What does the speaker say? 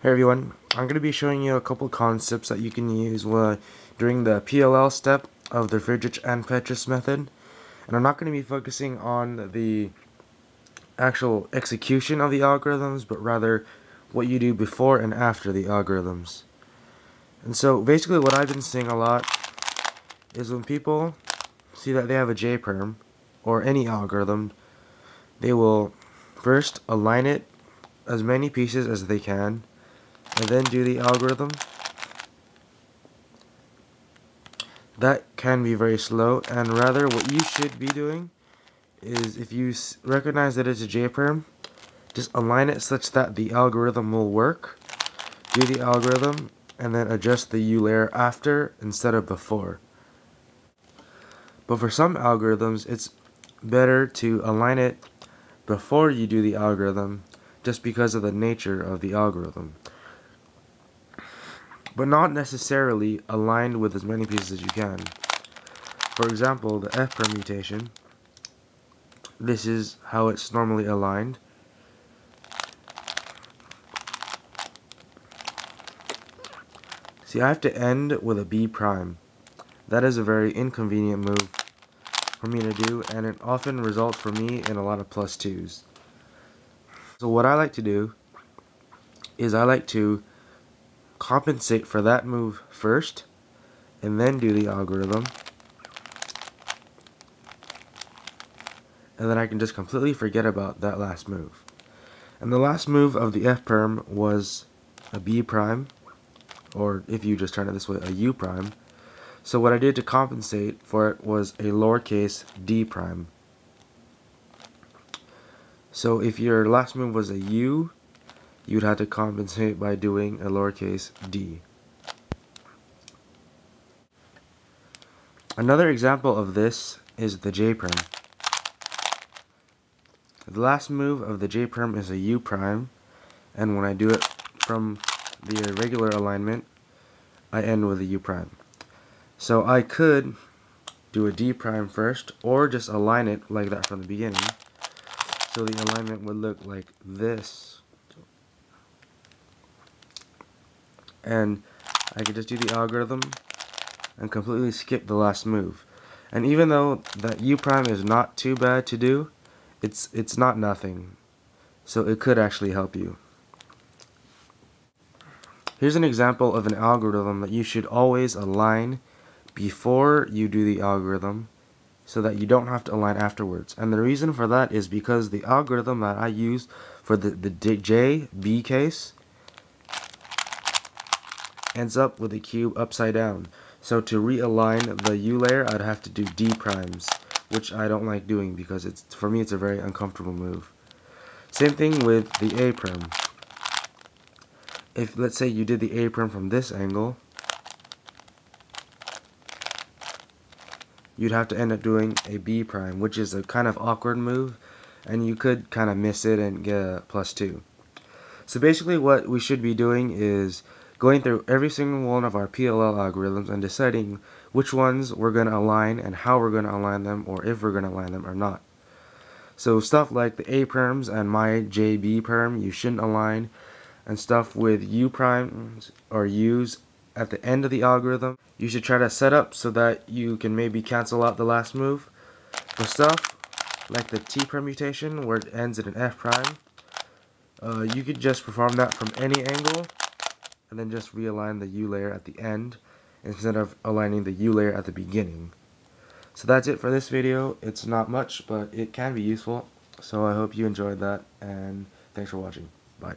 Hey everyone, I'm going to be showing you a couple concepts that you can use during the PLL step of the Friedrich and Petrus method. And I'm not going to be focusing on the actual execution of the algorithms, but rather what you do before and after the algorithms. And so basically what I've been seeing a lot is when people see that they have a J-perm, or any algorithm, they will first align it as many pieces as they can, and then do the algorithm. That can be very slow, and rather what you should be doing is, if you recognize that it's a J-perm, just align it such that the algorithm will work, do the algorithm, and then adjust the U layer after instead of before. But for some algorithms, it's better to align it before you do the algorithm, just because of the nature of the algorithm. But not necessarily aligned with as many pieces as you can. For example, the F permutation, this is how it's normally aligned. See, I have to end with a B prime. That is a very inconvenient move for me to do, and it often results for me in a lot of plus twos. So what I like to do is I like to compensate for that move first, and then do the algorithm, and then I can just completely forget about that last move. And the last move of the F perm was a B prime, or if you just turn it this way, a U prime. So what I did to compensate for it was a lowercase d prime. So if your last move was a U, you'd have to compensate by doing a lowercase d. Another example of this is the J perm. The last move of the J perm is a U prime, and when I do it from the regular alignment, I end with a U prime. So I could do a D prime first, or just align it like that from the beginning, so the alignment would look like this. And I could just do the algorithm and completely skip the last move. And even though that U prime is not too bad to do, it's not nothing. So it could actually help you. Here's an example of an algorithm that you should always align before you do the algorithm, so that you don't have to align afterwards. And the reason for that is because the algorithm that I use for the JB case ends up with the cube upside down. So to realign the U layer, I'd have to do D primes, which I don't like doing because for me it's a very uncomfortable move. Same thing with the A perm. If, let's say, you did the A perm from this angle, you'd have to end up doing a B prime, which is a kind of awkward move, and you could kind of miss it and get a +2. So basically what we should be doing is going through every single one of our PLL algorithms and deciding which ones we're going to align and how we're going to align them, or if we're going to align them or not. So stuff like the A perms and my JB perm you shouldn't align, and stuff with U primes or U's at the end of the algorithm you should try to set up so that you can maybe cancel out the last move. For stuff like the T permutation where it ends at an F prime, you could just perform that from any angle and then just realign the U layer at the end instead of aligning the U layer at the beginning. So that's it for this video. It's not much, but it can be useful. So I hope you enjoyed that, and thanks for watching. Bye.